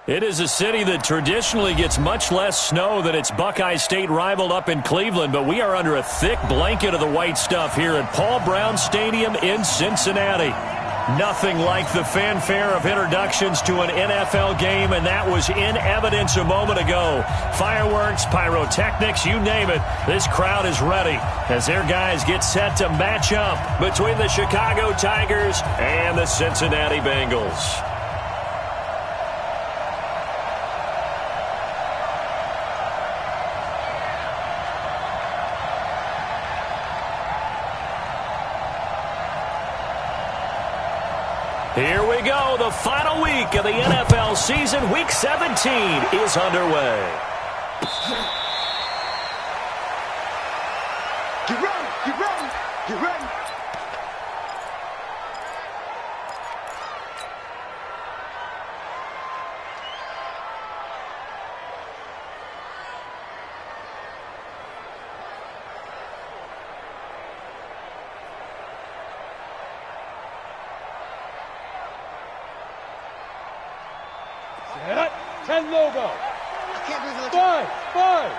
It is a city that traditionally gets much less snow than its Buckeye State rival up in Cleveland, but we are under a thick blanket of the white stuff here at Paul Brown Stadium in Cincinnati. Nothing like the fanfare of introductions to an NFL game, and that was in evidence a moment ago. Fireworks, pyrotechnics, you name it. This crowd is ready as their guys get set to match up between the Chicago Tigers and the Cincinnati Bengals. Here we go. The final week of the NFL season. Week 17 is underway. Get ready, get ready, get ready. Set. 10 logo. I can't believe it. 5.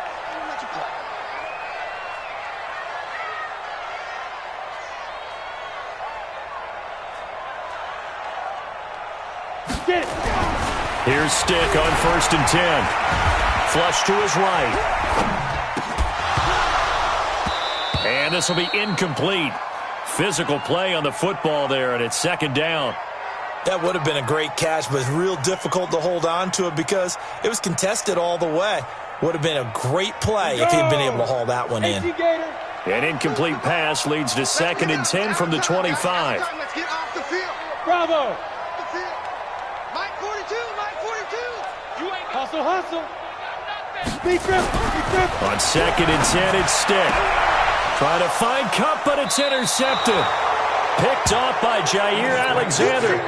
Get it. Here's Stick on 1st and 10. Flush to his right. And this will be incomplete. Physical play on the football there, and it's 2nd down. That would have been a great catch, but it's real difficult to hold on to it because it was contested all the way. Would have been a great play if he'd been able to haul that one in. An incomplete pass leads to 2nd and 10 from the 25. Let's get off the field. Bravo. The field. Mike 42, Mike 42. You ain't Hustle. Speed grip. On 2nd and 10, it's Stick. Trying to find Cup, but it's intercepted. Picked off by Jair Alexander.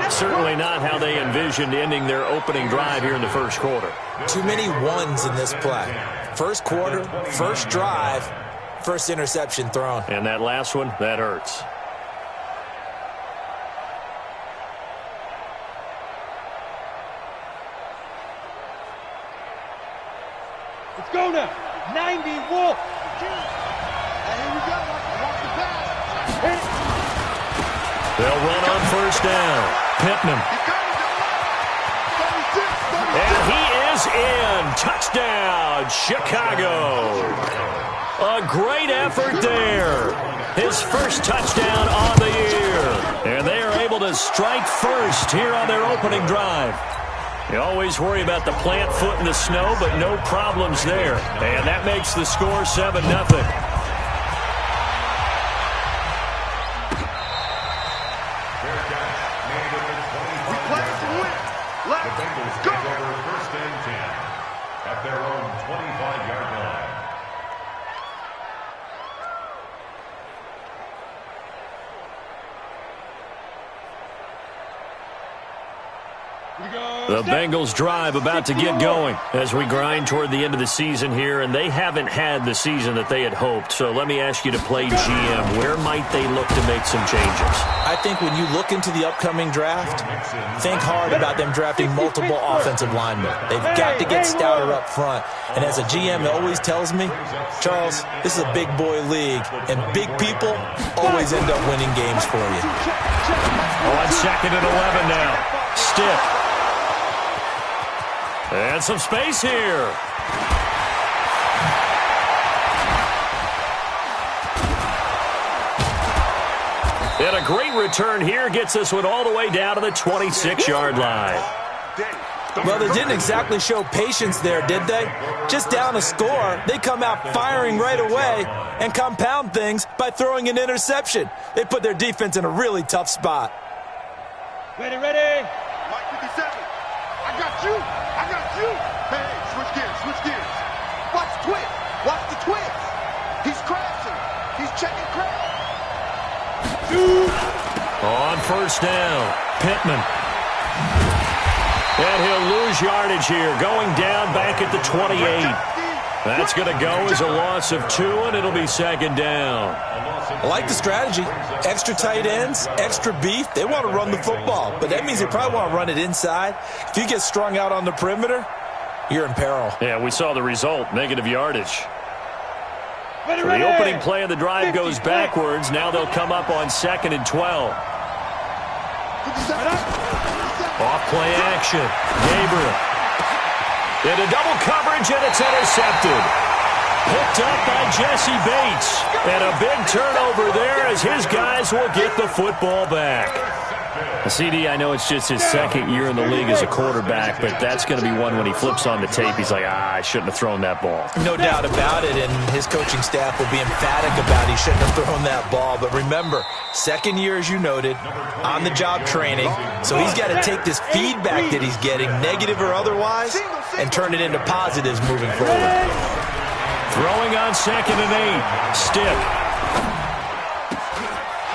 Certainly not how they envisioned ending their opening drive here in the first quarter. Too many ones in this play. First quarter, first drive, first interception thrown. And that last one, that hurts. Let's go now. 91. Here we go. Watch the pass. They'll run on 1st down. Pittman. And he is in. Touchdown, Chicago. A great effort there. His first touchdown on the year. And they are able to strike first here on their opening drive. You always worry about the plant foot in the snow, but no problems there. And that makes the score 7-0. The Bengals drive about to get going as we grind toward the end of the season here, and they haven't had the season that they had hoped. So let me ask you to play GM. Where might they look to make some changes? I think when you look into the upcoming draft, think hard about them drafting multiple offensive linemen. They've got to get stouter up front. And as a GM, it always tells me, Charles, this is a big boy league, and big people always end up winning games for you. On 2nd and 11 now. Stick. And some space here. And a great return here gets this one all the way down to the 26-yard line. Well, they didn't exactly show patience there, did they? Just down a score, they come out firing right away and compound things by throwing an interception. They put their defense in a really tough spot. Ready. Mike 57. I got you. Hey, switch gears. Watch the twist. He's crashing. He's checking crash. On 1st down, Pittman. And he'll lose yardage here, going down back at the 28. That's going to go as a loss of 2, and it'll be second down. I like the strategy. Extra tight ends, extra beef. They want to run the football, but that means they probably want to run it inside. If you get strung out on the perimeter, you're in peril. Yeah, we saw the result, negative yardage. So the opening play of the drive goes backwards. Now they'll come up on 2nd and 12. Off play action. Gabriel. Into double coverage, and it's intercepted. Picked up by Jesse Bates. And a big turnover there as his guys will get the football back. CD, I know it's just his second year in the league as a quarterback, but that's going to be one when he flips on the tape. He's like, I shouldn't have thrown that ball. No doubt about it, and his coaching staff will be emphatic about he shouldn't have thrown that ball. But remember, second year, as you noted, on-the-job training. So he's got to take this feedback that he's getting, negative or otherwise, and turn it into positives moving forward. Throwing on 2nd and 8. Stick.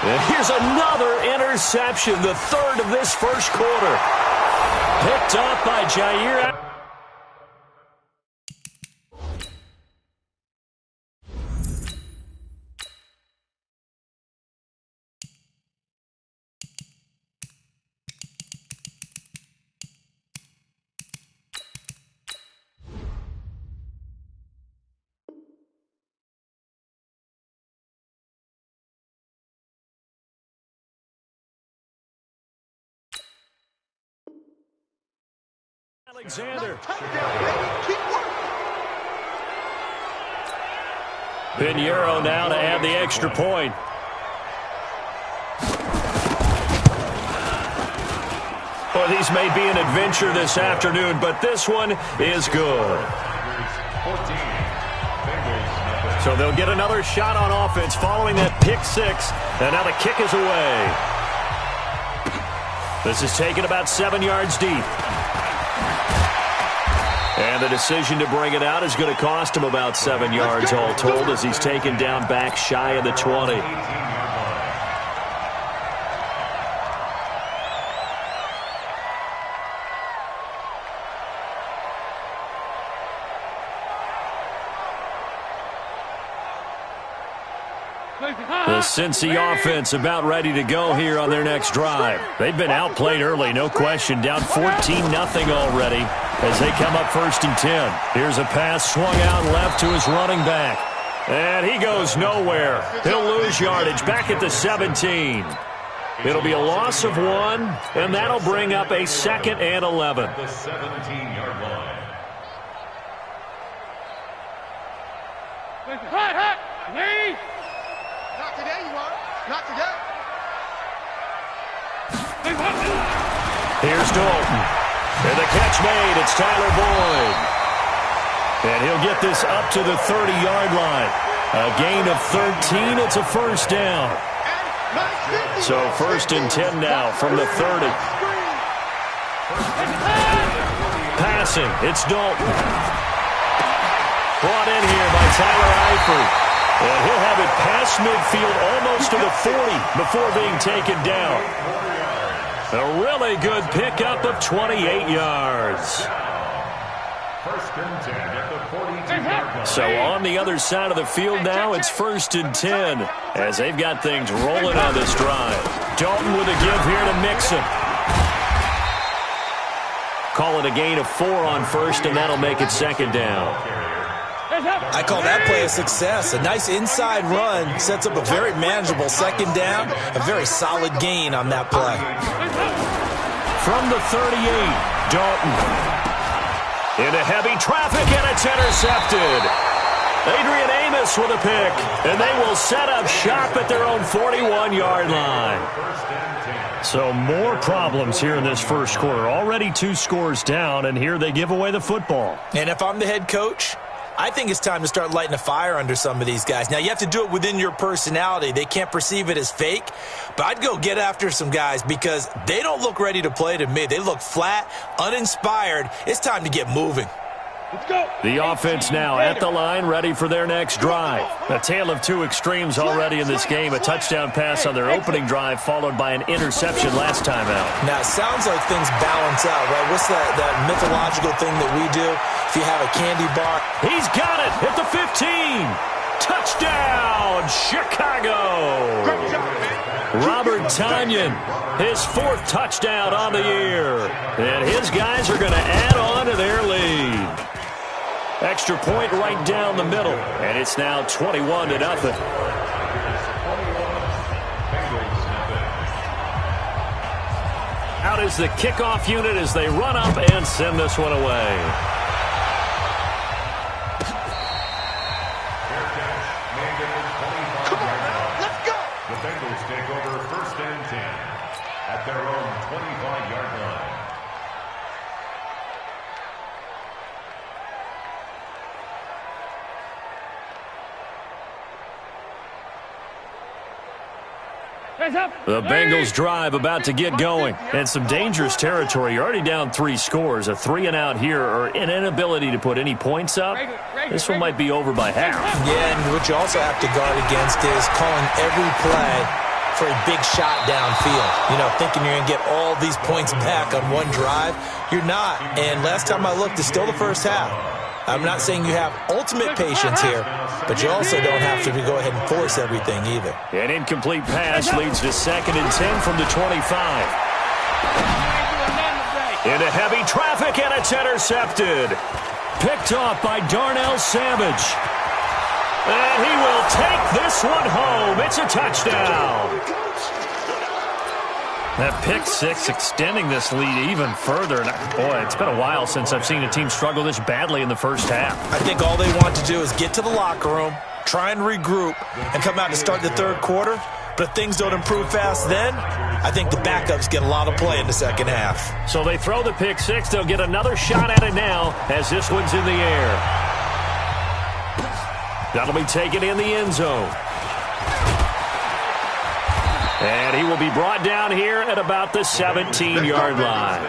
And here's another interception, the third of this first quarter. Picked up by Jair. Alexander. Pinheiro now to add the extra point. Well, these may be an adventure this afternoon, but this one is good. So they'll get another shot on offense following that pick 6, and now the kick is away. This is taken about 7 yards deep. And the decision to bring it out is going to cost him about 7 yards all told as he's taken down back shy of the 20. The Cincy offense about ready to go here on their next drive. They've been outplayed early, no question. Down 14-0 already as they come up 1st and 10. Here's a pass swung out left to his running back. And he goes nowhere. He'll lose yardage back at the 17. It'll be a loss of 1, and that'll bring up a 2nd and 11. The 17-yard line. Hot, ladies! Not today, you are. Not today. Here's Dalton. And the catch made. It's Tyler Boyd. And he'll get this up to the 30-yard line. A gain of 13. It's a first down. So 1st and 10 now from the 30. Passing. It's Dalton. Brought in here by Tyler Eifert. And he'll have it past midfield almost to the 40 before being taken down. A really good pickup of 28 yards. 1st and 10 at the 42-yard line. So on the other side of the field now, it's 1st and 10 as they've got things rolling on this drive. Dalton with a give here to Mixon. Call it a gain of 4 on 1st, and that'll make it 2nd down. I call that play a success. A nice inside run sets up a very manageable 2nd down. A very solid gain on that play. From the 38, Dalton. Into heavy traffic, and it's intercepted. Adrian Amos with a pick, and they will set up shop at their own 41-yard line. So more problems here in this first quarter. Already 2 scores down, and here they give away the football. And if I'm the head coach, I think it's time to start lighting a fire under some of these guys. Now, you have to do it within your personality. They can't perceive it as fake. But I'd go get after some guys because they don't look ready to play to me. They look flat, uninspired. It's time to get moving. Let's go. The offense now at the line, ready for their next drive. A tale of two extremes already in this game. A touchdown pass on their opening drive, followed by an interception last time out. Now, it sounds like things balance out, right? What's that mythological thing that we do? If you have a candy bar. He's got it at the 15. Touchdown, Chicago. Great job, man. Robert Tonyan, his fourth touchdown on the year. And his guys are going to add on to their lead. Extra point right down the middle. And it's now 21-0. Out is the kickoff unit as they run up and send this one away. Come on, man. Let's go. The Bengals take over 1st and 10 at their own 25-yard line. The Bengals drive about to get going. And some dangerous territory. You're already down 3 scores. A 3-and-out here or an inability to put any points up. This one might be over by half. Yeah, and what you also have to guard against is calling every play for a big shot downfield. You know, thinking you're going to get all these points back on one drive. You're not. And last time I looked, it's still the first half. I'm not saying you have ultimate patience here, but you also don't have to go ahead and force everything either. An incomplete pass leads to 2nd and 10 from the 25. Into heavy traffic, and it's intercepted. Picked off by Darnell Savage. And he will take this one home. It's a touchdown. That pick six extending this lead even further. And boy, it's been a while since I've seen a team struggle this badly in the first half. I think all they want to do is get to the locker room, try and regroup, and come out to start the third quarter. But if things don't improve fast then, I think the backups get a lot of play in the second half. So they throw the pick six. They'll get another shot at it now as this one's in the air. That'll be taken in the end zone. And he will be brought down here at about the 17-yard line.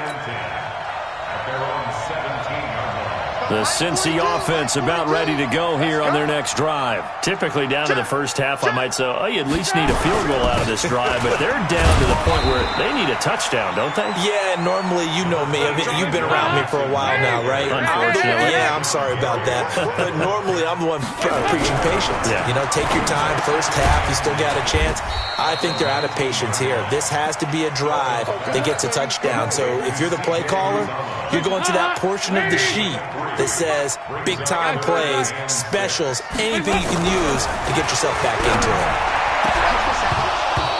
The Cincy offense about ready to go here on their next drive. Typically down to the first half, I might say, oh, you at least need a field goal out of this drive, but they're down to the point where they need a touchdown, don't they? Yeah, normally, you know me. I mean, you've been around me for a while now, right? Unfortunately. I'm sorry about that. But normally, I'm the one preaching patience. Yeah. You know, take your time. First half, you still got a chance. I think they're out of patience here. This has to be a drive that gets a touchdown. So if you're the play caller, you're going to that portion of the sheet that says big-time plays, specials, anything you can use to get yourself back into it.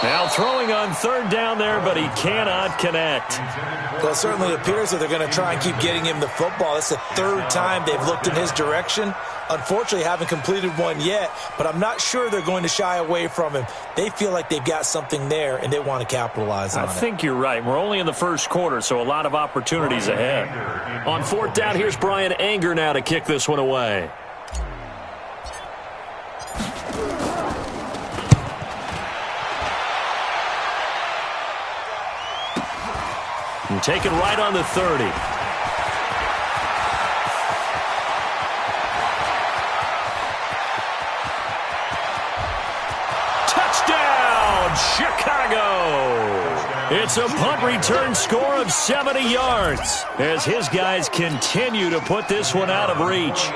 Now throwing on third down there, but he cannot connect. Well, it certainly appears that they're going to try and keep getting him the football. That's the third time they've looked in his direction. Unfortunately, haven't completed one yet, but I'm not sure they're going to shy away from him. They feel like they've got something there, and they want to capitalize on it. I think you're right. We're only in the first quarter, so a lot of opportunities ahead. On fourth down, here's Brian Anger now to kick this one away. And take it right on the 30. Touchdown, Chicago! It's a punt return score of 70 yards as his guys continue to put this one out of reach.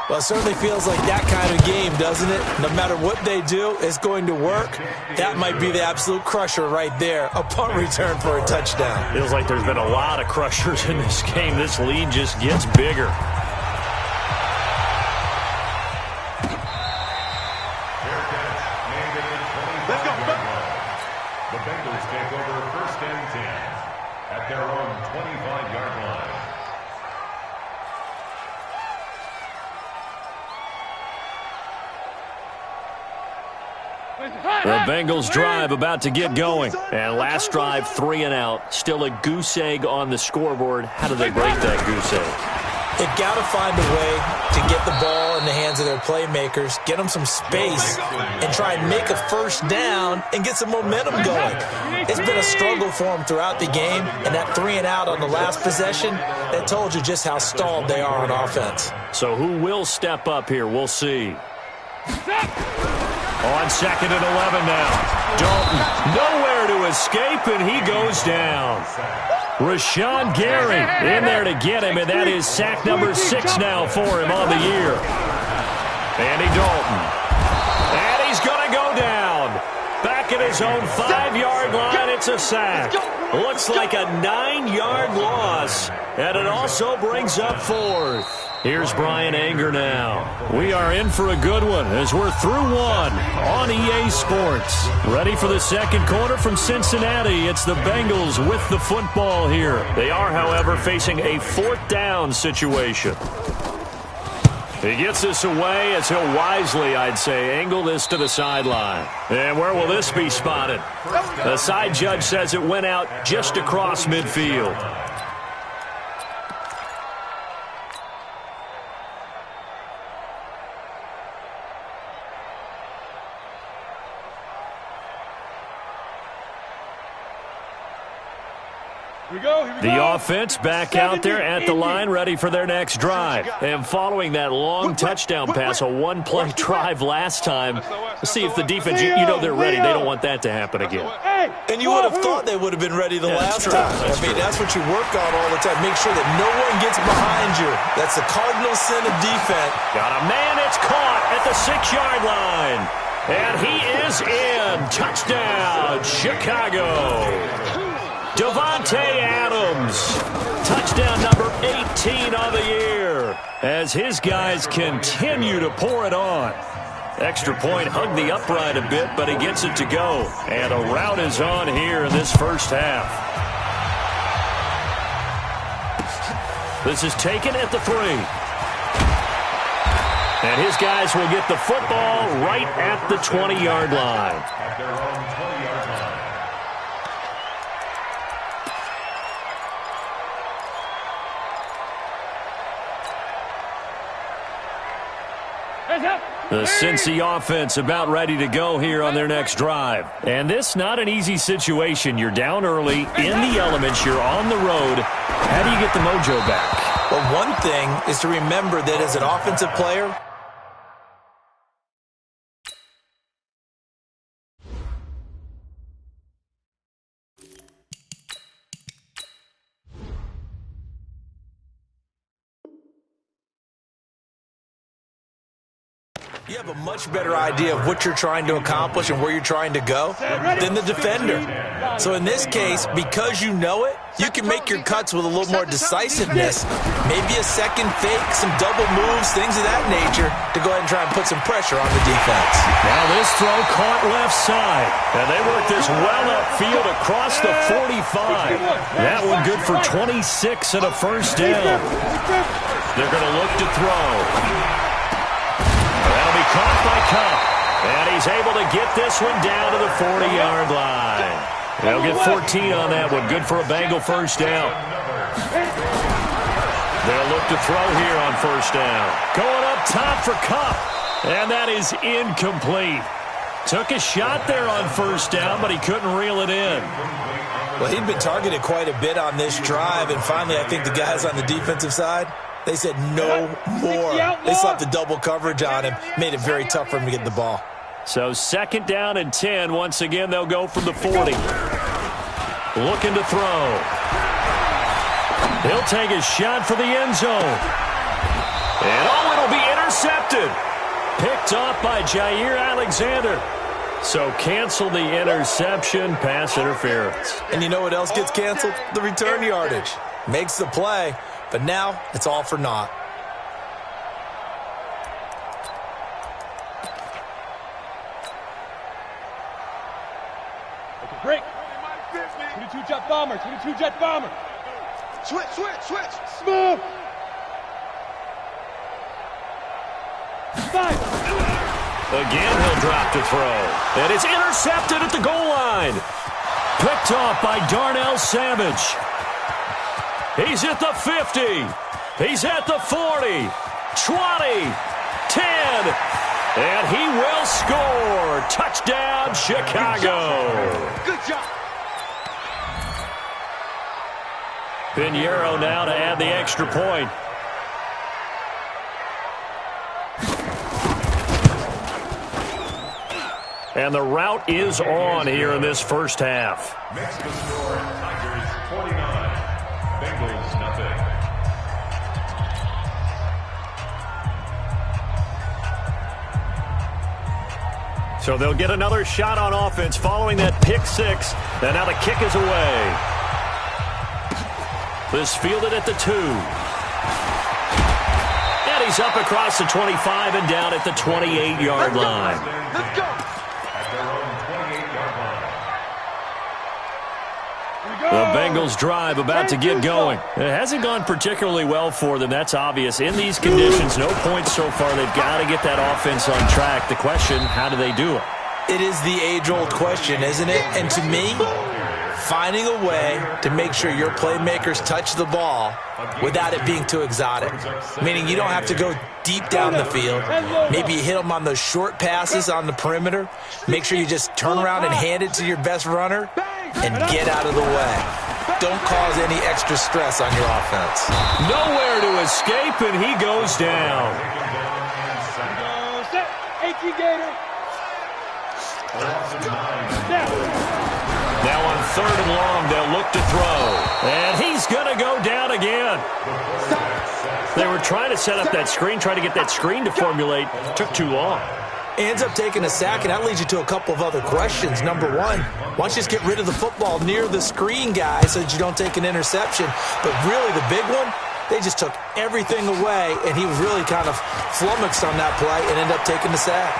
Well, it certainly feels like that kind of game, doesn't it? No matter what they do, it's going to work. That might be the absolute crusher right there. A punt return for a touchdown. Feels like there's been a lot of crushers in this game. This lead just gets bigger. Let's go. The Bengals take over 1st and 10 at their own 25-yard line. The Bengals drive about to get going. And last drive, 3 and out. Still a goose egg on the scoreboard. How do they break that goose egg? They've got to find a way to get the ball in the hands of their playmakers, get them some space, and try and make a first down and get some momentum going. It's been a struggle for them throughout the game, and that 3-and-out on the last possession, that told you just how stalled they are on offense. So who will step up here? We'll see. On 2nd and 11 now. Dalton nowhere to escape, and he goes down. Rashawn Gary in there to get him, and that is sack number 6 now for him on the year. Andy Dalton. And he's going to go down. Back at his own 5-yard line, it's a sack. Looks like a 9-yard loss, and it also brings up 4th. Here's Brian Anger now. We are in for a good one as we're through one on EA Sports. Ready for the second quarter from Cincinnati. It's the Bengals with the football here. They are, however, facing a 4th down situation. He gets this away as he'll wisely, I'd say, angle this to the sideline. And where will this be spotted? The side judge says it went out just across midfield. The offense back out there at the line, ready for their next drive. And following that long touchdown pass, a one-play drive last time, let's see if the defense, you know they're ready. They don't want that to happen again. And you would have thought they would have been ready the last time. That's what you work on all the time. Make sure that no one gets behind you. That's the cardinal sin of defense. Got a man, it's caught at the 6-yard line. And he is in. Touchdown, Chicago. Devontae Adams, touchdown number 18 on the year, as his guys continue to pour it on. Extra point hugged the upright a bit, but he gets it to go. And a rout is on here in this first half. This is taken at the 3. And his guys will get the football right at the 20-yard line. At their own 20-yard line. The Cincy offense about ready to go here on their next drive. And this not an easy situation. You're down early, in the elements, you're on the road. How do you get the mojo back? Well, one thing is to remember that as an offensive player, you have a much better idea of what you're trying to accomplish and where you're trying to go than the defender. So in this case, because you know it, you can make your cuts with a little more decisiveness. Maybe a second fake, some double moves, things of that nature to go ahead and try and put some pressure on the defense. Now this throw caught left side. And they work this well upfield across the 45. That one good for 26 and a first down. They're going to look to throw. That'll be caught by Cup. And he's able to get this one down to the 40-yard line. They'll get 14 on that one. Good for a Bengal first down. They'll look to throw here on first down. Going up top for Cup. And that is incomplete. Took a shot there on first down, but he couldn't reel it in. Well, he'd been targeted quite a bit on this drive, and finally I think the guys on the defensive side, they said no more. They slapped the double coverage on him, made it very tough for him to get the ball. So second down and 10. Once again, they'll go from the 40. Looking to throw. He'll take a shot for the end zone. And it'll be intercepted. Picked off by Jair Alexander. So cancel the interception, pass interference. And you know what else gets canceled? The return yardage. Makes the play, but now it's all for naught. Break. 22 jet bomber, 22 jet bomber. Switch. Smooth. 5. Again, he'll drop to throw. And it's intercepted at the goal line. Picked off by Darnell Savage. He's at the 50. He's at the 40, 20, 10, and he will score. Touchdown, Chicago. Good job. Pinheiro now to add the extra point. And the route is on here in this first half. Next to score, Tigers 49, Bengals nothing. So they'll get another shot on offense following that pick six. And now the kick is away. This fielded at the 2. And he's up across the 25 and down at the 28-yard line. Let's go. At their own 28-yard line. The Bengals drive about to get going. It hasn't gone particularly well for them. That's obvious. In these conditions, no points so far. They've got to get that offense on track. The question, how do they do it? It is the age-old question, isn't it? And to me, finding a way to make sure your playmakers touch the ball without it being too exotic. Meaning you don't have to go deep down the field. Maybe you hit them on those short passes on the perimeter. Make sure you just turn around and hand it to your best runner and get out of the way. Don't cause any extra stress on your offense. Nowhere to escape, and he goes down. Set. 18 Gator. Now on 3rd and long, they'll look to throw. And he's going to go down again. They were trying to set up that screen, trying to get that screen to formulate. It took too long. Ends up taking a sack, and that leads you to a couple of other questions. Number one, why don't you just get rid of the football near the screen guy so that you don't take an interception? But really the big one, they just took everything away, and he was really kind of flummoxed on that play and ended up taking the sack.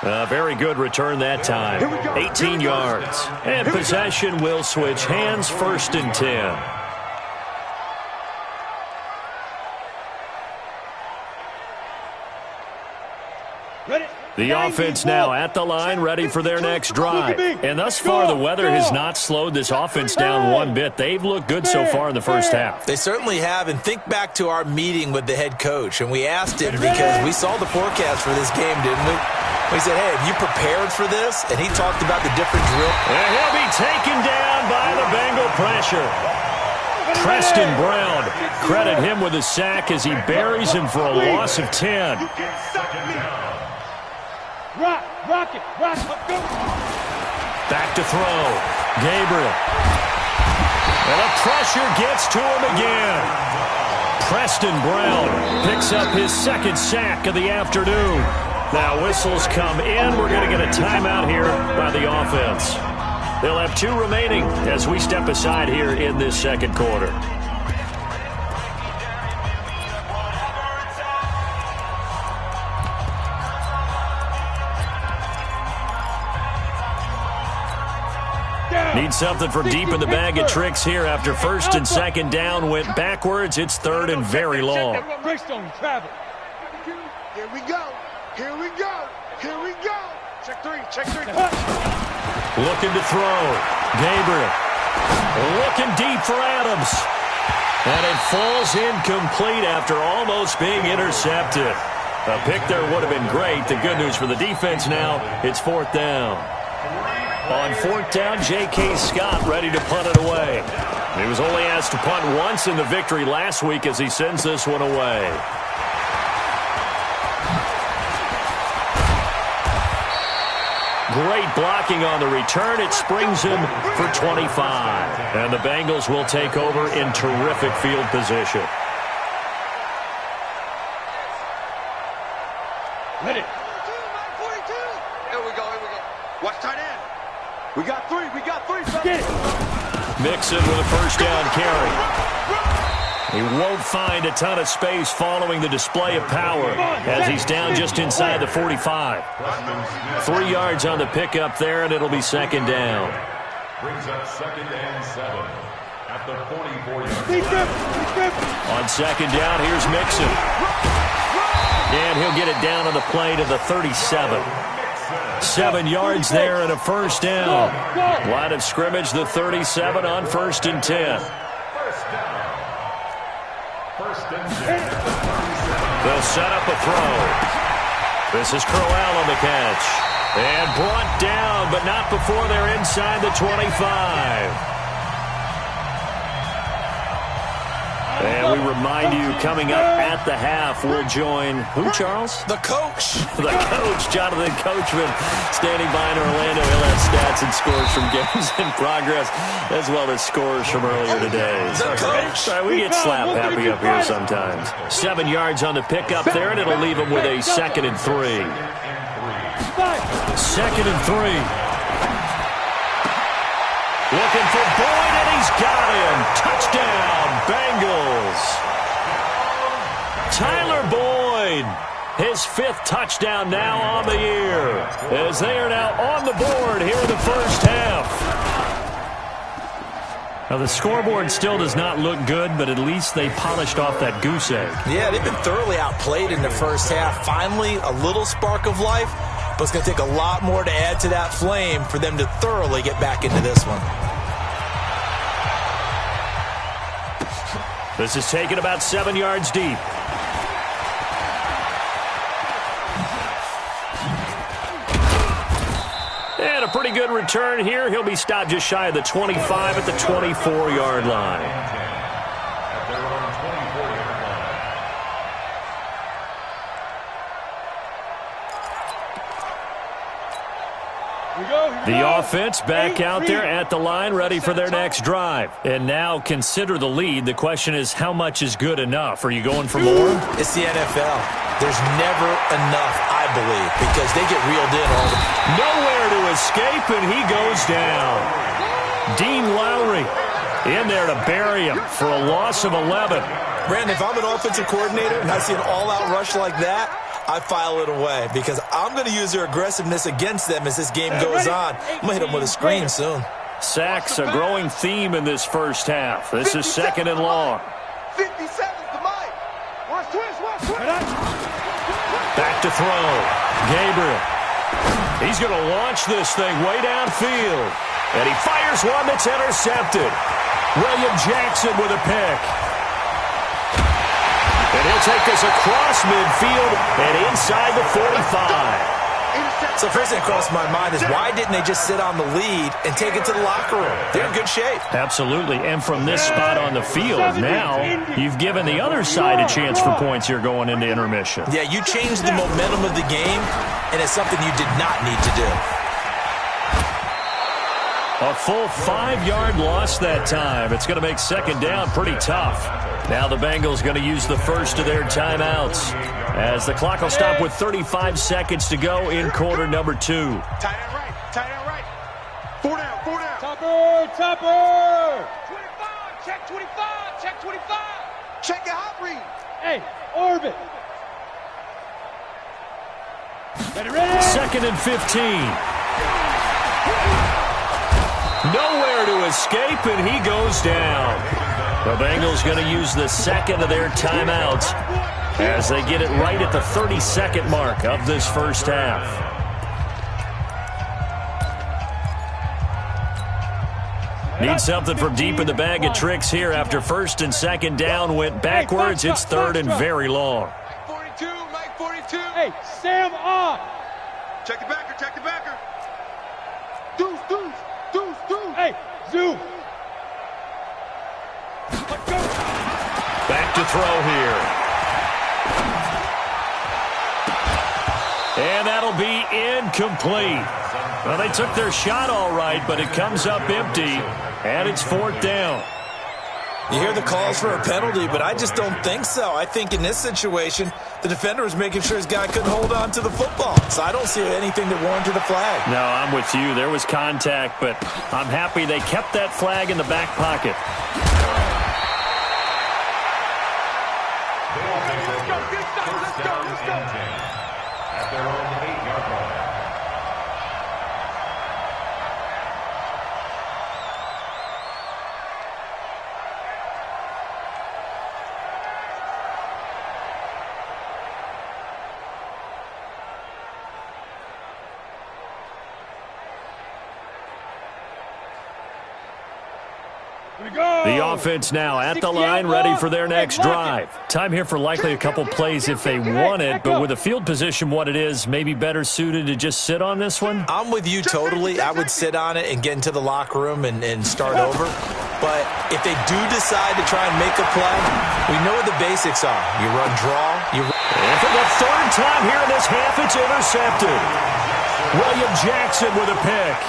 A very good return that time. 18 yards. And possession will switch hands, 1st and 10. The offense now at the line, ready for their next drive. And thus far, the weather has not slowed this offense down one bit. They've looked good so far in the first half. They certainly have, and think back to our meeting with the head coach, and we asked him because we saw the forecast for this game, didn't we? We said, hey, have you prepared for this? And he talked about the different drill. And he'll be taken down by the Bengal pressure. Preston Brown, credit him with a sack as he buries him for a loss of 10. Rock it. Go. Back to throw. Gabriel. And the pressure gets to him again. Preston Brown picks up his 2nd sack of the afternoon. Now whistles come in. We're going to get a timeout here by the offense. They'll have 2 remaining as we step aside here in this 2nd quarter. Need something from deep in the bag of tricks here after 1st and 2nd down went backwards. It's 3rd and very long. Greystone, travel. Here we go. Here we go. Here we go. Check 3. Looking to throw. Gabriel. Looking deep for Adams. And it falls incomplete after almost being intercepted. A pick there would have been great. The good news for the defense now, it's 4th down. On 4th down, J.K. Scott ready to punt it away. He was only asked to punt once in the victory last week as he sends this one away. Great blocking on the return. It springs him for 25. And the Bengals will take over in terrific field position. Ready. Here we go. Watch tight end. We got 3. Get it. Mixon with a 1st down carry. He won't find a ton of space following the display of power as he's down just inside the 45. 3 yards on the pickup there, and it'll be 2nd down. Brings up 2nd and 7 at the 44-yard line. On 2nd down, here's Mixon. And he'll get it down on the play to the 37. 7 yards there and a first down. Line of scrimmage, the 37 on 1st and 10. They'll set up a throw. This is Crowell on the catch. And brought down, but not before they're inside the 25. And we remind you, coming up at the half, we'll join who, Charles? The coach. The coach, Jonathan Coachman, standing by in Orlando. He'll have stats and scores from games in progress, as well as scores from earlier today. The coach. Sorry, we get slap happy up here sometimes. 7 yards on the pickup there, and it'll leave them with a 2nd and 3. 2nd and 3. Looking for Boyd, and he's got him. Touchdown, Bengals. Tyler Boyd, his 5th touchdown now on the year, as they are now on the board here in the first half. Now, the scoreboard still does not look good, but at least they polished off that goose egg. Yeah, they've been thoroughly outplayed in the first half. Finally, a little spark of life, but it's going to take a lot more to add to that flame for them to thoroughly get back into this one. This is taken about 7 yards deep. And a pretty good return here. He'll be stopped just shy of the 25 at the 24-yard line. The offense back out there at the line, ready for their next drive. And now consider the lead. The question is, how much is good enough? Are you going for more? It's the NFL. There's never enough, I believe, because they get reeled in all the time. Nowhere to escape, and he goes down. Dean Lowry in there to bury him for a loss of 11. Brandon, if I'm an offensive coordinator and I see an all-out rush like that, I file it away because I'm going to use their aggressiveness against them as this game goes on. I'm going to hit them with a screen soon. Sacks, a growing theme in this first half. This is 2nd and long. 50 seconds to Mike. Watch twist. Back to throw. Gabriel. He's going to launch this thing way downfield. And he fires one that's intercepted. William Jackson with a pick. And he'll take this across midfield and inside the 45. So first thing that crossed my mind is why didn't they just sit on the lead and take it to the locker room? They're in good shape. Absolutely. And from this spot on the field, now you've given the other side a chance for points here going into intermission. Yeah, you changed the momentum of the game, and it's something you did not need to do. A full 5-yard loss that time. It's going to make 2nd down pretty tough. Now the Bengals going to use the first of their timeouts as the clock will stop with 35 seconds to go in quarter number 2. Tight end right. 4 down. Topper. 25, check 25. Check your hot read. Hey, orbit. Ready. 2nd and 15. Nowhere to escape, and he goes down. The Bengals going to use the 2nd of their timeouts as they get it right at the 30-second mark of this first half. Need something from deep in the bag of tricks here after 1st and 2nd down went backwards. It's 3rd and very long. Mike 42. Hey, Sam off. Check the backer. Deuce. Hey, zoom. Back to throw here. And that'll be incomplete. Well, they took their shot all right, but it comes up empty, and it's 4th down. You hear the calls for a penalty, but I just don't think so. I think in this situation, the defender was making sure his guy couldn't hold on to the football. So I don't see anything that warranted a flag. No, I'm with you. There was contact, but I'm happy they kept that flag in the back pocket. Let's go. At their own 8-yard line. The offense now at the line, ready for their next drive. Time here for likely a couple plays if they want it, but with the field position what it is, maybe better suited to just sit on this one? I'm with you totally. I would sit on it and get into the locker room and start over. But if they do decide to try and make a play, we know what the basics are. You run draw. And for the third time here in this half, it's intercepted. William Jackson with a pick.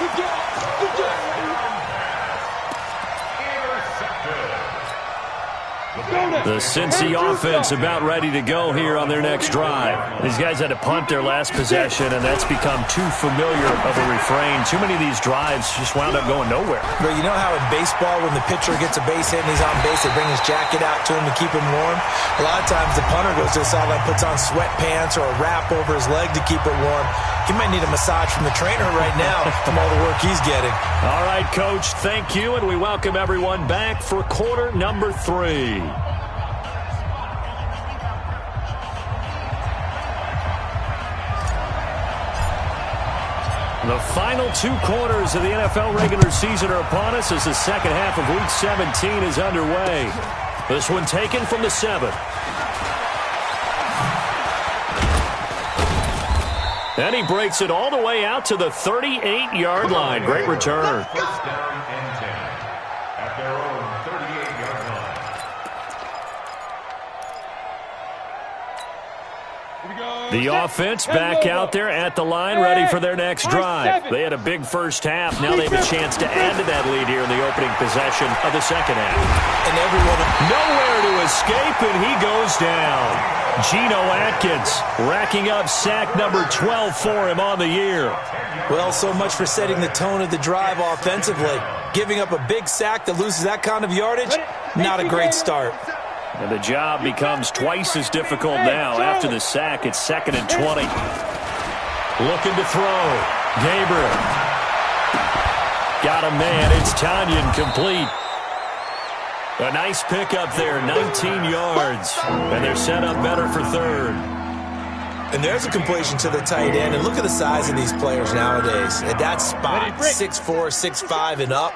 The Cincy offense about ready to go here on their next drive. These guys had to punt their last possession, and that's become too familiar of a refrain. Too many of these drives just wound up going nowhere. Well, you know how in baseball when the pitcher gets a base hit and he's on base, they bring his jacket out to him to keep him warm? A lot of times the punter goes to the sideline, puts on sweatpants or a wrap over his leg to keep it warm. He might need a massage from the trainer right now from all the work he's getting. All right, Coach, thank you, and we welcome everyone back for quarter number 3. The final 2 quarters of the NFL regular season are upon us as the second half of Week 17 is underway. This one taken from the 7. And he breaks it all the way out to the 38-yard line. Great return. First down and 10 at their own 38-yard line. The offense back out there at the line, ready for their next drive. They had a big first half. Now they have a chance to add to that lead here in the opening possession of the second half. And everyone nowhere to escape, and he goes down. Geno Atkins racking up sack number 12 for him on the year. Well, so much for setting the tone of the drive offensively. Giving up a big sack that loses that kind of yardage, not a great start. And the job becomes twice as difficult now. After the sack, it's 2nd and 20. Looking to throw. Gabriel. Got a man. It's Tanyan complete. A nice pickup there, 19 yards. And they're set up better for 3rd. And there's a completion to the tight end. And look at the size of these players nowadays. At that spot, 6'4", 6'5", and up.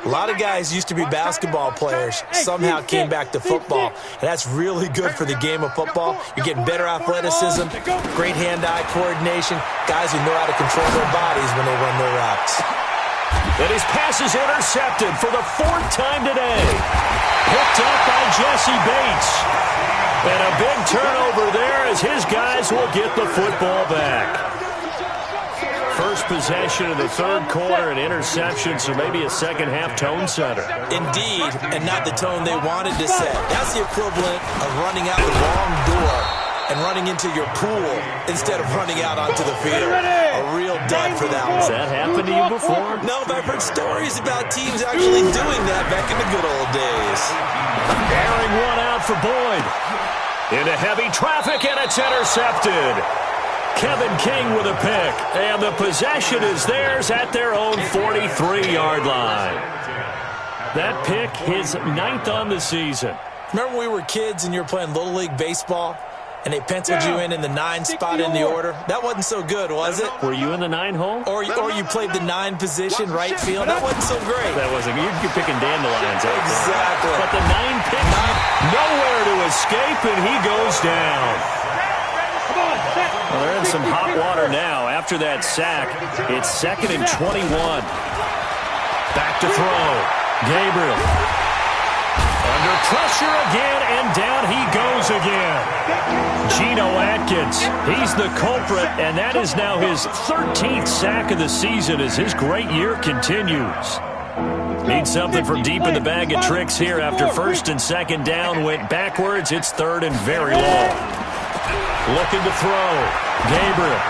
A lot of guys used to be basketball players, somehow came back to football, and that's really good for the game of football. You're getting better athleticism, great hand-eye coordination, guys who know how to control their bodies when they run their routes. And his pass is intercepted for the 4th time today. Picked up by Jesse Bates. And a big turnover there as his guys will get the football back. First possession of the 3rd quarter, an interception, so maybe a second-half tone setter. Indeed, and not the tone they wanted to set. That's the equivalent of running out the wrong door and running into your pool instead of running out onto the field. A real dud for that one. Has that happened to you before? No, but I've heard stories about teams actually doing that back in the good old days. Airing one out for Boyd. Into heavy traffic, and it's intercepted. Kevin King with a pick, and the possession is theirs at their own 43-yard line. That pick, his 9th on the season. Remember when we were kids and you were playing Little League Baseball, and they penciled you in the 9 spot in the order? That wasn't so good, was it? Were you in the 9 hole? Or you played the 9 position, right field? That wasn't so great. That wasn't. You're picking dandelions out there. Exactly. But the 9 pick, nowhere to escape, and he goes down. Well, they're in some hot water now. After that sack, it's 2nd and 21. Back to throw. Gabriel. Under pressure again, and down he goes again. Geno Atkins, he's the culprit, and that is now his 13th sack of the season as his great year continues. Need something from deep in the bag of tricks here after 1st and 2nd down. Went backwards. It's 3rd and very long. Looking to throw. Gabriel.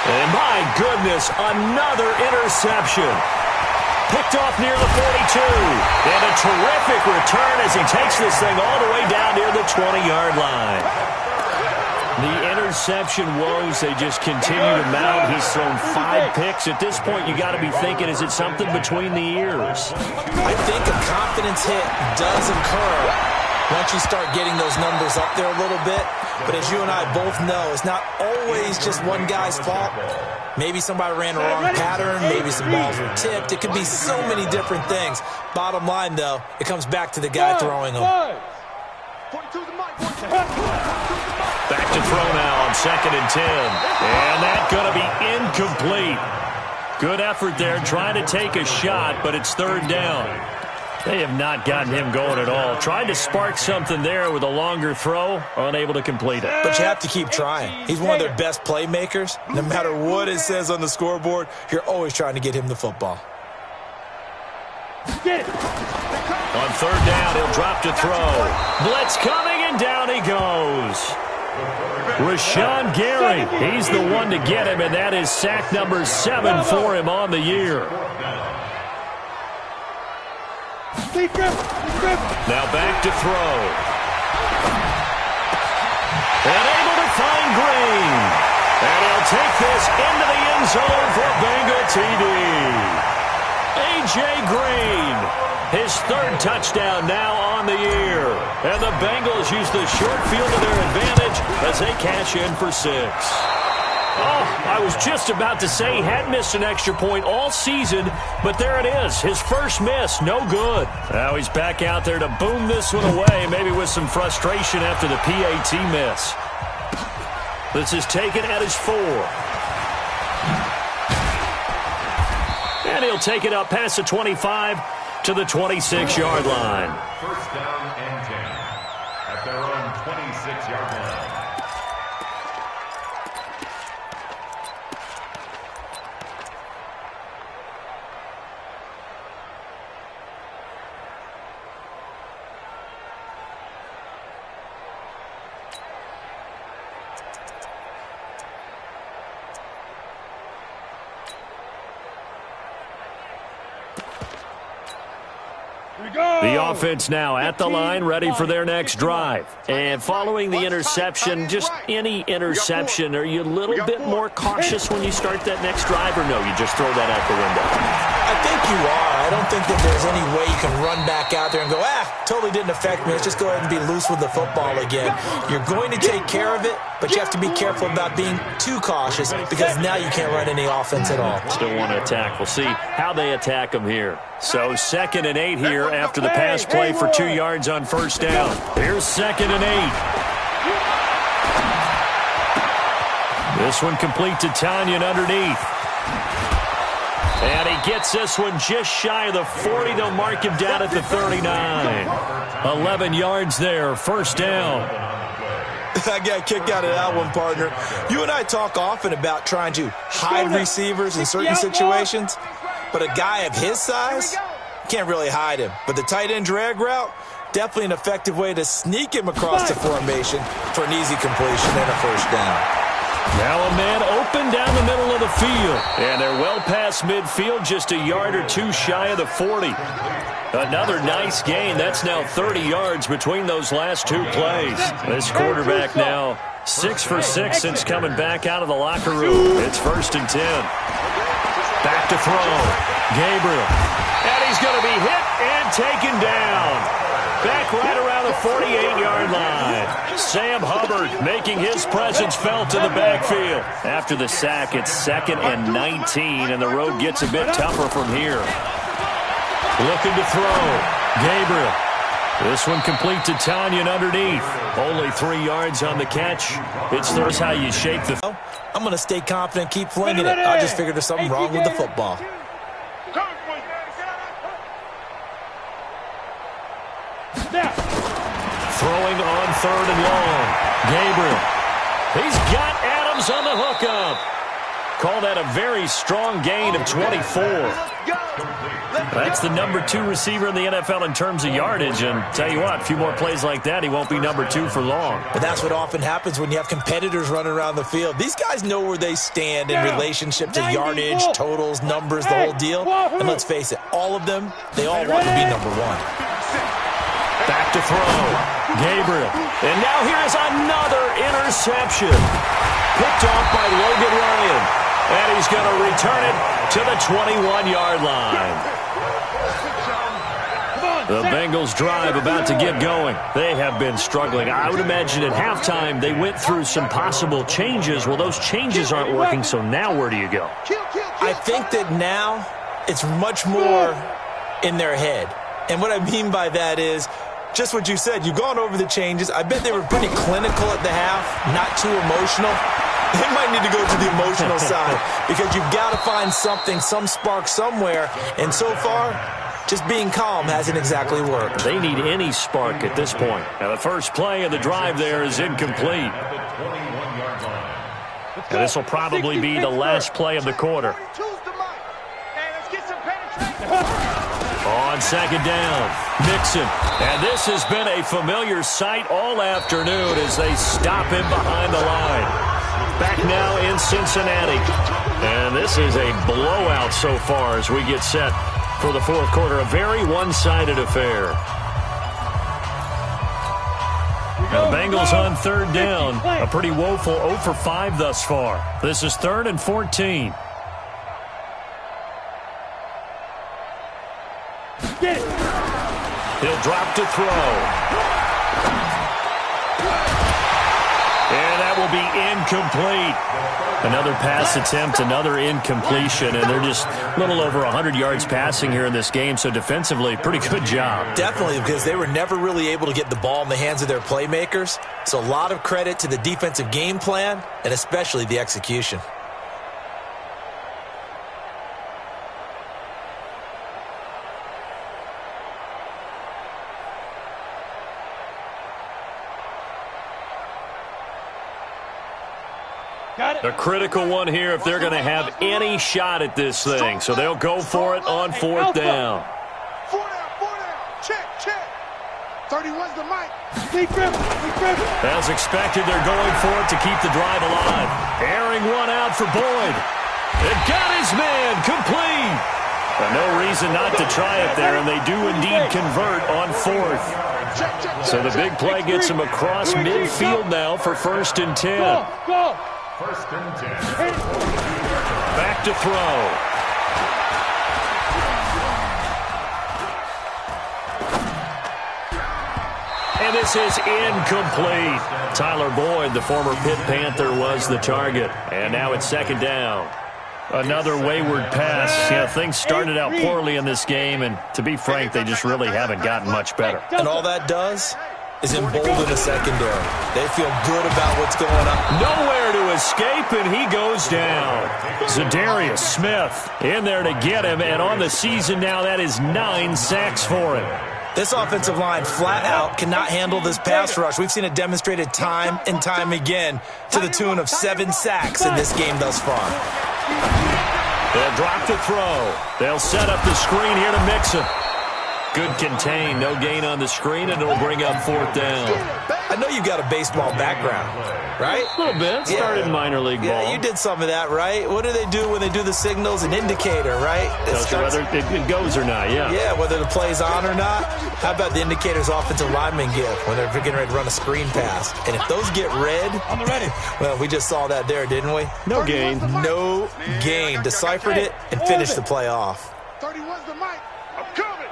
And my goodness, another interception. Picked off near the 42. And a terrific return as he takes this thing all the way down near the 20-yard line. The interception woes, they just continue to mount. He's thrown 5 picks. At this point, you got to be thinking, is it something between the ears? I think a confidence hit does occur once you start getting those numbers up there a little bit. But as you and I both know, it's not always just one guy's fault. Maybe somebody ran a wrong pattern. Maybe some balls were tipped. It could be so many different things. Bottom line, though, it comes back to the guy throwing them. Back to throw now on 2nd and 10. And that's going to be incomplete. Good effort there trying to take a shot, but it's 3rd down. They have not gotten him going at all. Tried to spark something there with a longer throw, unable to complete it. But you have to keep trying. He's one of their best playmakers. No matter what it says on the scoreboard, you're always trying to get him the football. On 3rd down, he'll drop to throw. Blitz coming, and down he goes. Rashawn Gary, he's the one to get him, and that is sack number 7 for him on the year. Now back to throw. And able to find Green. And he'll take this into the end zone for Bengal TD. A.J. Green, his 3rd touchdown now on the year. And the Bengals use the short field to their advantage as they cash in for 6. Oh, I was just about to say he hadn't missed an extra point all season, but there it is. His first miss, no good. Now he's back out there to boom this one away, maybe with some frustration after the PAT miss. This is taken at his 4. And he'll take it up past the 25 to the 26-yard line. 1st down and 10 at their own 26-yard line. The offense now at the line, ready for their next drive. And following the interception, just any interception, are you a little bit more cautious when you start that next drive, or no, you just throw that out the window? I think you are. I don't think that there's any way you can run back out there and go, totally didn't affect me. Let's just go ahead and be loose with the football again. You're going to take care of it, but you have to be careful about being too cautious because now you can't run any offense at all. Still want to attack. We'll see how they attack them here. So 2nd and 8 here after the pass play for 2 yards on 1st down. Here's 2nd and 8. This one complete to Tanyan underneath. And he gets this one just shy of the 40. They'll mark him down at the 39. 11 yards there, 1st down. I got kicked out of that one, partner. You and I talk often about trying to hide receivers in certain situations, but a guy of his size, can't really hide him. But the tight end drag route, definitely an effective way to sneak him across the formation for an easy completion and a 1st down. Now a man open down the middle of the field. And they're well past midfield, just a yard or 2 shy of the 40. Another nice gain. That's now 30 yards between those last 2 plays. This quarterback now 6 for 6 since coming back out of the locker room. It's 1st and 10. Back to throw. Gabriel. And he's going to be hit and taken down. Back right around the 48-yard line. Sam Hubbard making his presence felt in the backfield. After the sack, it's 2nd and 19, and the road gets a bit tougher from here. Looking to throw. Gabriel. This one complete to Tanyan underneath. Only 3 yards on the catch. It's how you shake the... I'm going to stay confident, keep flinging it. I just figured there's something wrong with the football. Throwing on 3rd and long. Gabriel. He's got Adams on the hookup. Call that a very strong gain of 24. That's the number 2 receiver in the NFL in terms of yardage. And tell you what, a few more plays like that, he won't be number 2 for long. But that's what often happens when you have competitors running around the field. These guys know where they stand in relationship to yardage, totals, numbers, the whole deal. And let's face it, all of them, they all want to be number 1. Back to throw. Gabriel. And now here's another interception. Picked off by Logan Ryan. And he's going to return it to the 21-yard line. The Bengals drive about to get going. They have been struggling. I would imagine at halftime they went through some possible changes. Well, those changes aren't working, so now where do you go? I think that now it's much more in their head. And what I mean by that is just what you said. You've gone over the changes. I bet they were pretty clinical at the half, not too emotional. They might need to go to the emotional side because you've got to find something, some spark somewhere. And so far, just being calm hasn't exactly worked. They need any spark at this point. Now, the first play of the drive there is incomplete. And this will probably be the last play of the quarter. On second down, Mixon. And this has been a familiar sight all afternoon as they stop him behind the line. Back now in Cincinnati. And this is a blowout so far as we get set for the fourth quarter. A very one-sided affair. Now the Bengals on third down. A pretty woeful 0 for 5 thus far. This is 3rd and 14. He'll drop to throw. And that will be incomplete. Another pass attempt, another incompletion, and they're just a little over 100 yards passing here in this game, so defensively, pretty good job. Definitely, because they were never really able to get the ball in the hands of their playmakers. So a lot of credit to the defensive game plan, and especially the execution. The critical one here if they're going to have any shot at this thing. So they'll go for it on 4th down. 4 down. Check. 31's the mic. As expected, they're going for it to keep the drive alive. Airing one out for Boyd. It got his man complete. But no reason not to try it there, and they do indeed convert on 4th. So the big play gets him across midfield now for 1st and 10. Go. 1st and 10. Back to throw. And this is incomplete. Tyler Boyd, the former Pitt Panther, was the target. And now it's 2nd down. Another wayward pass. Yeah, things started out poorly in this game, and to be frank, they just really haven't gotten much better. And all that does is embolden the secondary. They feel good about what's going on. Nowhere to escape, and he goes down. Zadarius Smith in there to get him, and on the season now, that is 9 sacks for him. This offensive line flat out cannot handle this pass rush. We've seen it demonstrated time and time again to the tune of 7 sacks in this game thus far. They'll drop to throw. They'll set up the screen here to Mixon. Good contain, no gain on the screen, and it'll bring up 4th down. I know you've got a baseball background, right? A little bit. Started minor league ball. Yeah, you did some of that, right? What do they do when they do the signals? An indicator, right? Tells you whether it goes or not, yeah. Yeah, whether the play's on or not. How about the indicators offensive linemen give when they're getting ready to run a screen pass? And if those get red, On the ready. well, we just saw that there, didn't we? No gain. No gain. Deciphered it and finished the play off. 31's the mic. I'm coming.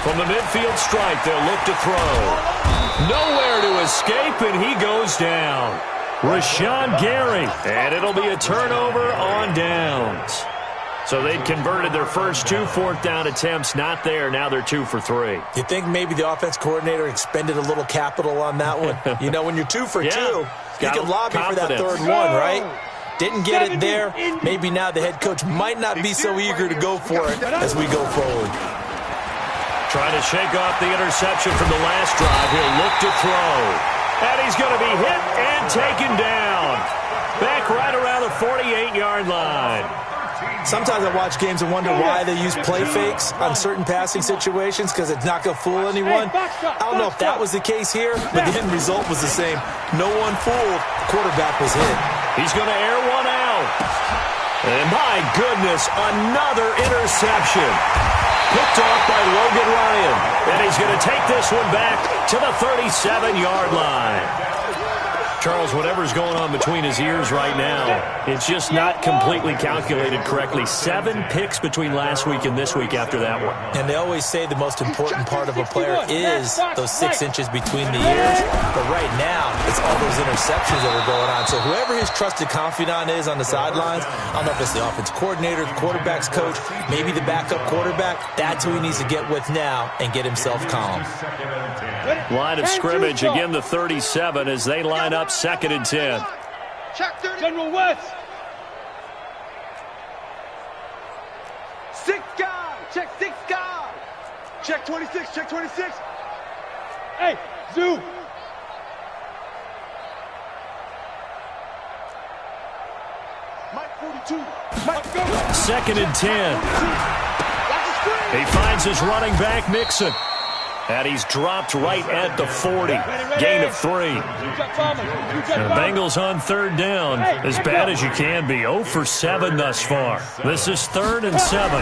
From the midfield strike, they'll look to throw. Nowhere to escape, and he goes down. Rashawn Gary, and it'll be a turnover on downs. So they'd converted their first 2 4th down attempts. Not there. Now they're 2 for 3. You think maybe the offense coordinator expended a little capital on that one? You know, when you're 2 for 2, you can lobby for that 3rd one, right? Didn't get it there. Maybe now the head coach might not be so eager to go for it as we go forward. Trying to shake off the interception from the last drive. He'll look to throw. And he's going to be hit and taken down. Back right around the 48-yard line. Sometimes I watch games and wonder why they use play fakes on certain passing situations because it's not going to fool anyone. I don't know if that was the case here, but the end result was the same. No one fooled. The quarterback was hit. He's going to air one out. And my goodness, another interception. Picked off by Logan Ryan. And he's going to take this one back to the 37-yard line. Charles, whatever's going on between his ears right now, it's just not completely calculated correctly. 7 picks between last week and this week after that one. And they always say the most important part of a player is those 6 inches between the ears. But right now, it's all those interceptions that are going on. So whoever his trusted confidant is on the sidelines, I don't know if it's the offense coordinator, the quarterback's coach, maybe the backup quarterback, that's who he needs to get with now and get himself calm. Line of scrimmage, again the 37 as they line up 2nd and 10. Check 30. General West. 6 guys. Check 6 guys. Check 26. Check 26. Hey, Zoo. Mike 42. Mike, go. 2nd and 10. Watch the screen. He finds his running back, Mixon. And he's dropped right at the 40. Gain of 3. And the Bengals on 3rd down. As bad as you can be. 0 for 7 thus far. This is 3rd and 7.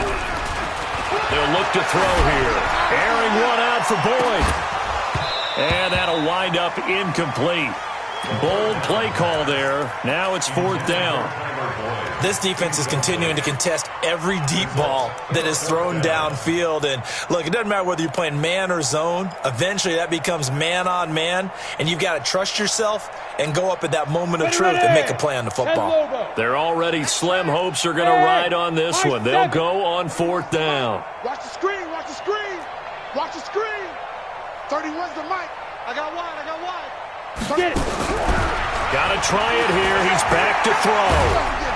They'll look to throw here. Airing one out for Boyd. And that'll wind up incomplete. Bold play call there. Now it's 4th down. This defense is continuing to contest every deep ball that is thrown downfield. And, look, it doesn't matter whether you're playing man or zone. Eventually, that becomes man-on-man, and you've got to trust yourself and go up at that moment of truth and make a play on the football. They're already slim hopes are going to ride on this one. They'll go on 4th down. Watch the screen. Watch the screen. Watch the screen. 31's the mic. I got wide. I got wide. Get it. Got to try it here. He's back to throw.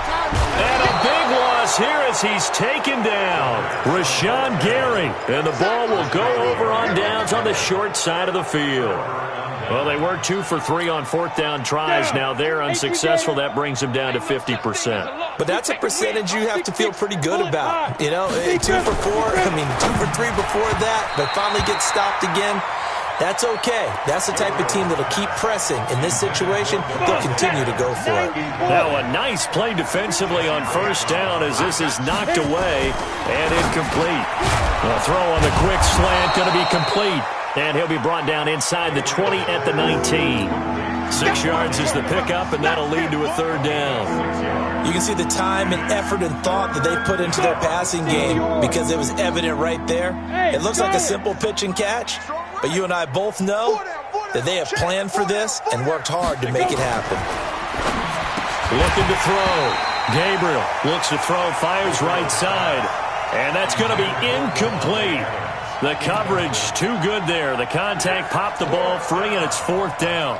And a big loss here as he's taken down. Rashawn Gary. And the ball will go over on downs on the short side of the field. Well, they were 2 for 3 on 4th down tries. Now they're unsuccessful. That brings them down to 50%. But that's a percentage you have to feel pretty good about. You know, 2 for 4, 2 for 3 before that, but finally get stopped again. That's okay. That's the type of team that'll keep pressing. In this situation, they'll continue to go for it. Now a nice play defensively on 1st down as this is knocked away and incomplete. The throw on the quick slant going to be complete. And he'll be brought down inside the 20 at the 19. 6 yards is the pickup, and that'll lead to a 3rd down. You can see the time and effort and thought that they put into their passing game because it was evident right there. It looks like a simple pitch and catch, but you and I both know that they have planned for this and worked hard to make it happen. Looking to throw. Gabriel looks to throw, fires right side, and that's going to be incomplete. The coverage too good there. The contact popped the ball free, and it's 4th down.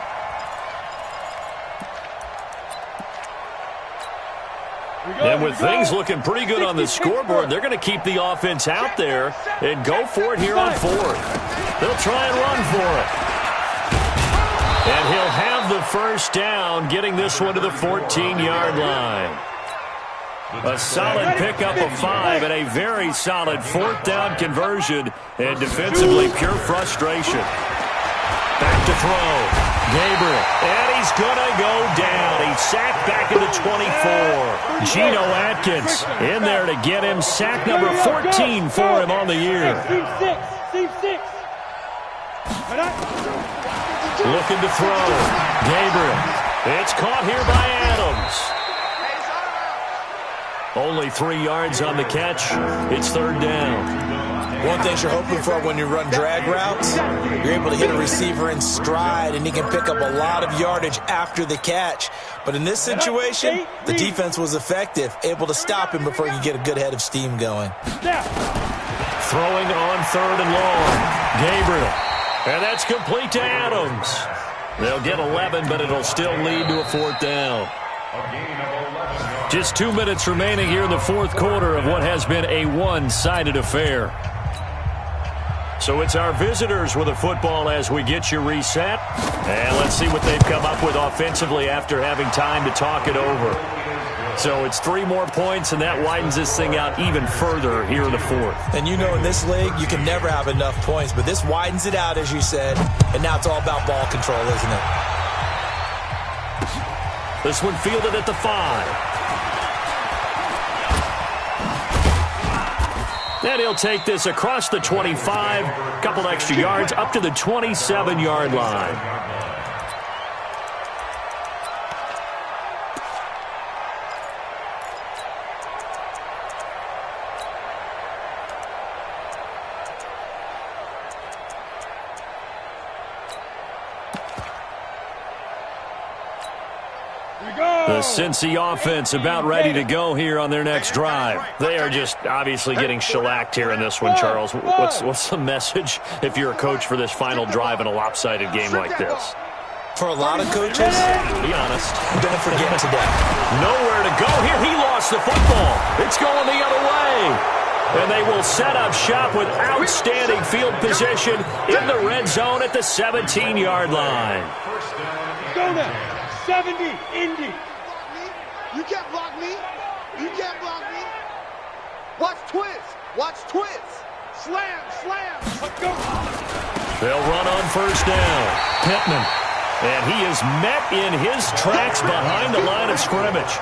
And with things looking pretty good on the scoreboard, they're going to keep the offense out there and go for it here on 4th. They'll try and run for it. And he'll have the 1st down, getting this one to the 14-yard line. A solid pickup of 5 and a very solid 4th down conversion, and defensively pure frustration. Back to throw. Gabriel, and he's going to go down. He's sacked back at the 24. Geno Atkins in there to get him. Sack number 14 for him on the year. Team 6. Looking to throw. Gabriel. It's caught here by Adams. Only 3 yards on the catch. It's 3rd down. One thing you're hoping for when you run drag routes, you're able to hit a receiver in stride, and he can pick up a lot of yardage after the catch. But in this situation, the defense was effective, able to stop him before he could get a good head of steam going. Throwing on 3rd and long. Gabriel. And that's complete to Adams. They'll get 11, but it'll still lead to a 4th down. Just 2 minutes remaining here in the 4th quarter of what has been a one-sided affair. So it's our visitors with the football as we get you reset. And let's see what they've come up with offensively after having time to talk it over. So it's 3 more points, and that widens this thing out even further here in the 4th. And you know in this league, you can never have enough points, but this widens it out, as you said, and now it's all about ball control, isn't it? This one fielded at the 5. And he'll take this across the 25, a couple extra yards, up to the 27-yard line. The Cincy offense about ready to go here on their next drive. They are just obviously getting shellacked here in this one, Charles. What's the message if you're a coach for this final drive in a lopsided game like this? For a lot of coaches, be honest, don't forget today. Nowhere to go here. He lost the football. It's going the other way. And they will set up shop with outstanding field position in the red zone at the 17-yard line. Go now. 70, Indy. You can't block me. You can't block me. Watch twist. Watch twist. Slam, slam. Let's go. They'll run on first down. Pittman. And he is met in his tracks behind the line of scrimmage.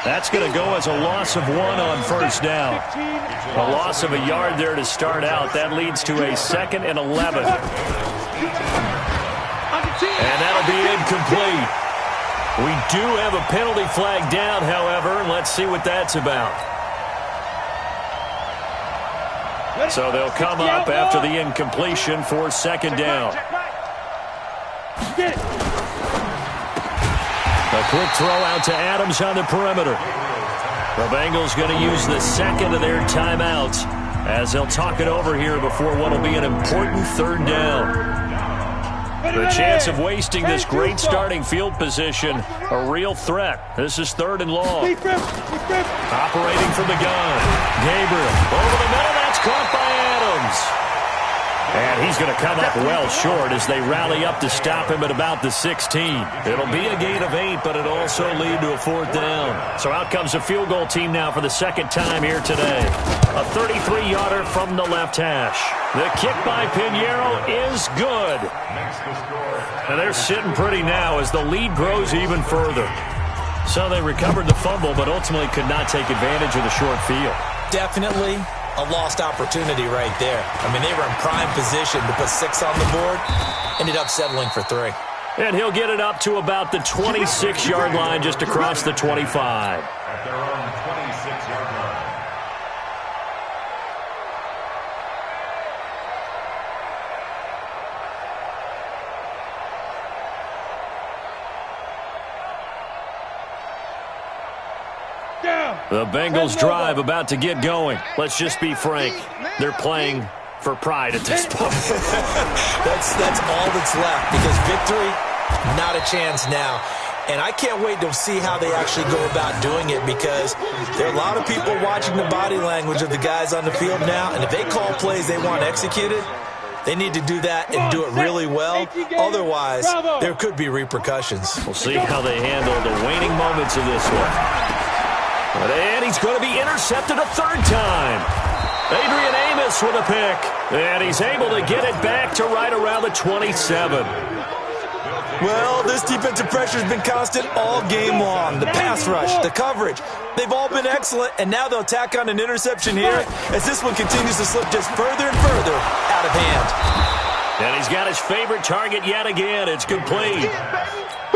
That's going to go as a loss of 1 on first down. A loss of a yard there to start out. That leads to a 2nd and 11. And that'll be incomplete. We do have a penalty flag down, however, and let's see what that's about. So they'll come up after the incompletion for 2nd down. A quick throw out to Adams on the perimeter. The Bengals going to use the 2nd of their timeouts as they'll talk it over here before what will be an important 3rd down. The chance of wasting this great starting field position, a real threat. This is 3rd and long. Operating from the gun. Gabriel over the middle. That's caught by Adams. And he's going to come up well short as they rally up to stop him at about the 16. It'll be a gain of 8, but it'll also lead to a 4th down. So out comes a field goal team now for the 2nd time here today. A 33-yarder from the left hash. The kick by Pinheiro is good. And they're sitting pretty now as the lead grows even further. So they recovered the fumble, but ultimately could not take advantage of the short field. Definitely a lost opportunity right there. I mean, they were in prime position to put 6 on the board. Ended up settling for 3. And he'll get it up to about the 26-yard line just across the 25. At their own 26-yard line. The Bengals drive about to get going. Let's just be frank. They're playing for pride at this point. That's all that's left because victory, not a chance now. And I can't wait to see how they actually go about doing it because there are a lot of people watching the body language of the guys on the field now. And if they call plays they want executed, they need to do that and do it really well. Otherwise, there could be repercussions. We'll see how they handle the waning moments of this one. And he's going to be intercepted a 3rd time. Adrian Amos with a pick. And he's able to get it back to right around the 27. Well, this defensive pressure has been constant all game long. The pass rush, the coverage, they've all been excellent. And now they'll tack on an interception here as this one continues to slip just further and further out of hand. And he's got his favorite target yet again. It's complete.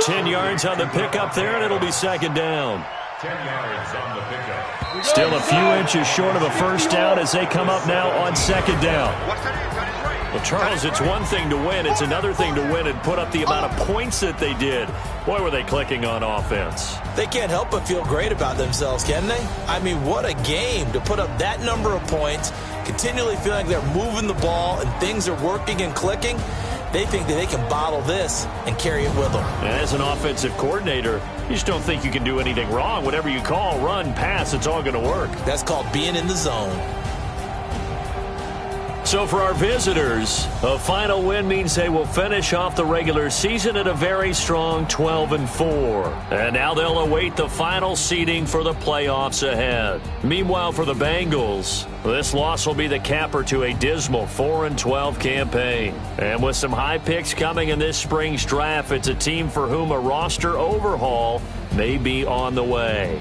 10 yards on the pickup there, and it'll be 2nd down. 10 yards on the pickup. Still a few inches short of a 1st down as they come up now on 2nd down. Well, Charles, it's one thing to win. It's another thing to win and put up the amount of points that they did. Boy, were they clicking on offense. They can't help but feel great about themselves, can they? I mean, what a game to put up that number of points, continually feeling like they're moving the ball and things are working and clicking. They think that they can bottle this and carry it with them. As an offensive coordinator, you just don't think you can do anything wrong. Whatever you call, run, pass, it's all going to work. That's called being in the zone. So for our visitors, a final win means they will finish off the regular season at a very strong 12-4. And now they'll await the final seeding for the playoffs ahead. Meanwhile, for the Bengals, this loss will be the capper to a dismal 4-12 campaign. And with some high picks coming in this spring's draft, it's a team for whom a roster overhaul may be on the way.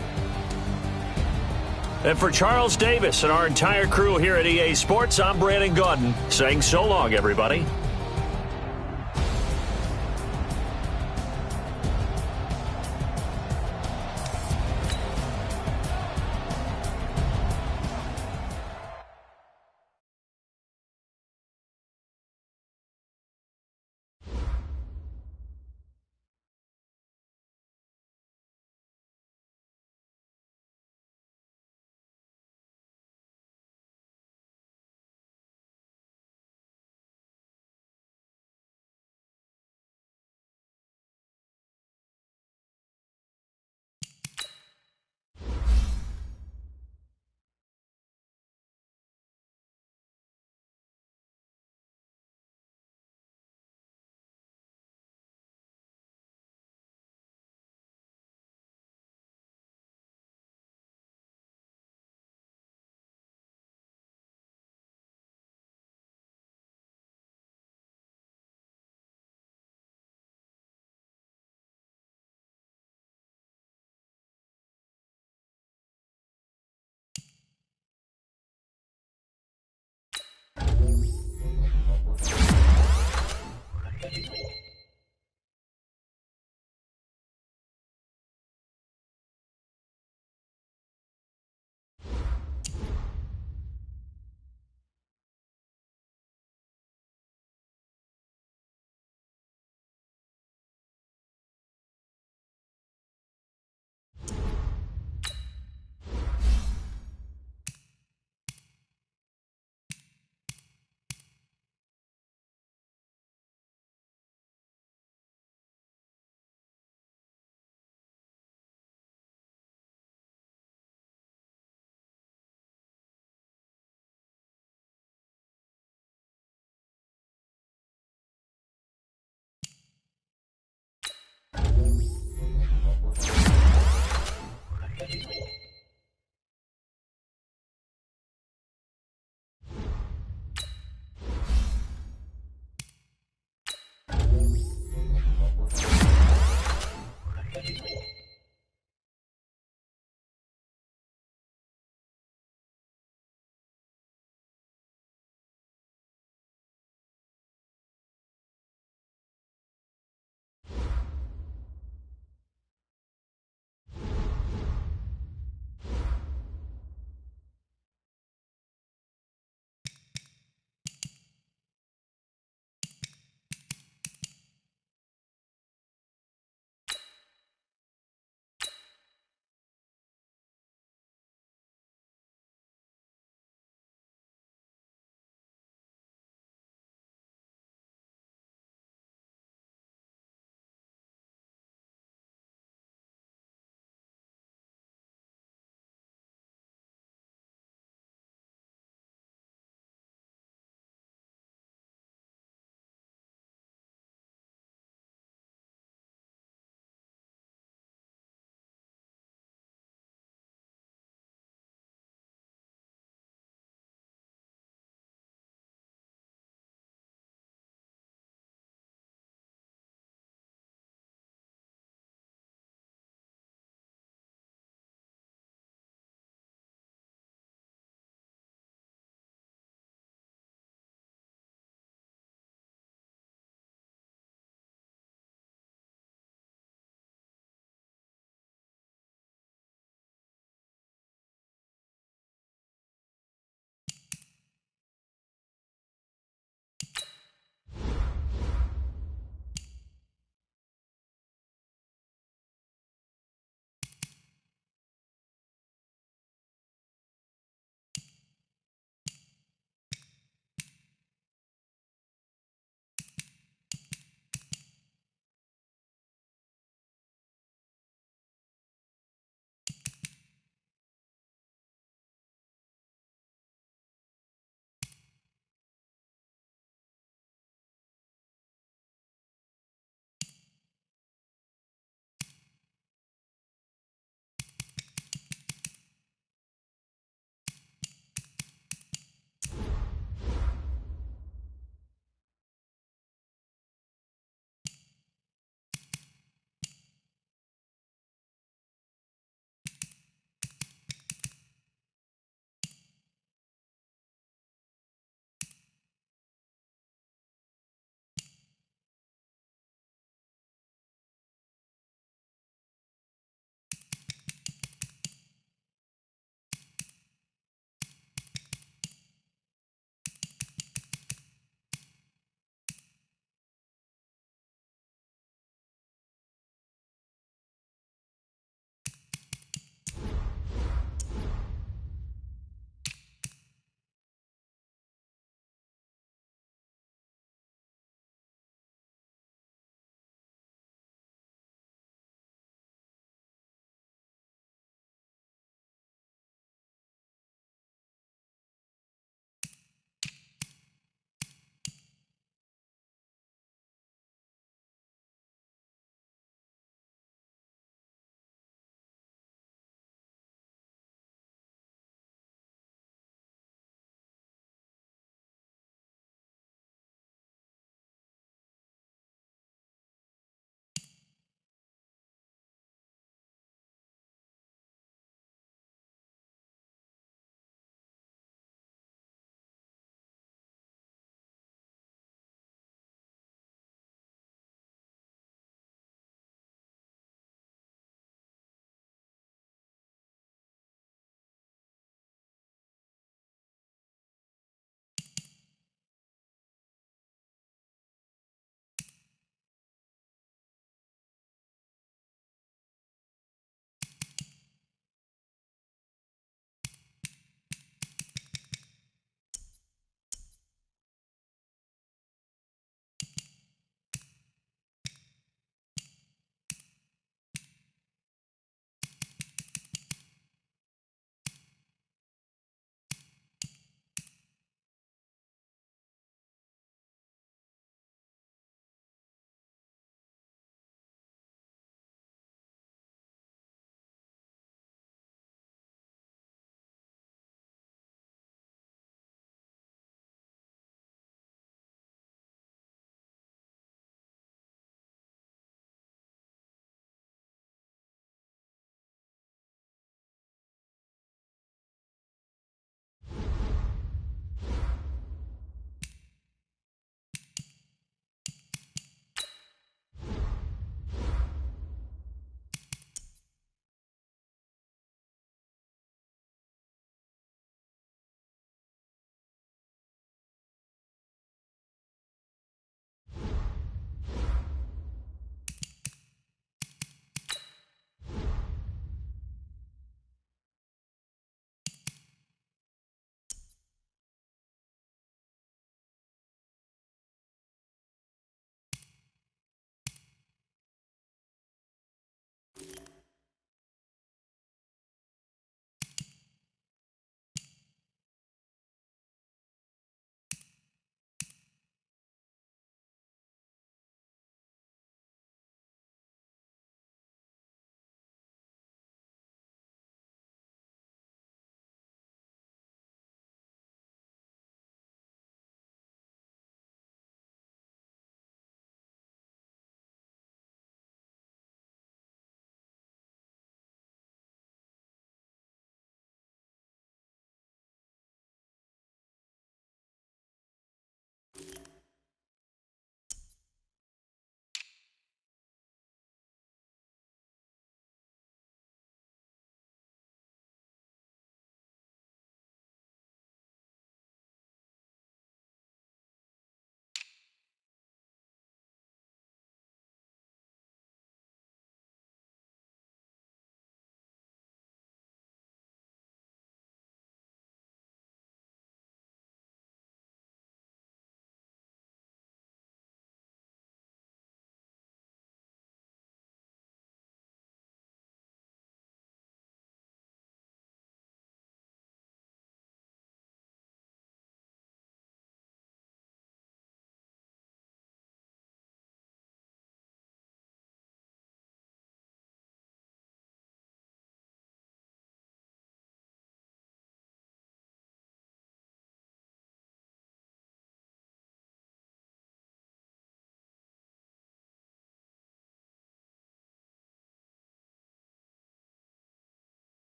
And for Charles Davis and our entire crew here at EA Sports, I'm Brandon Gaudin saying so long, everybody.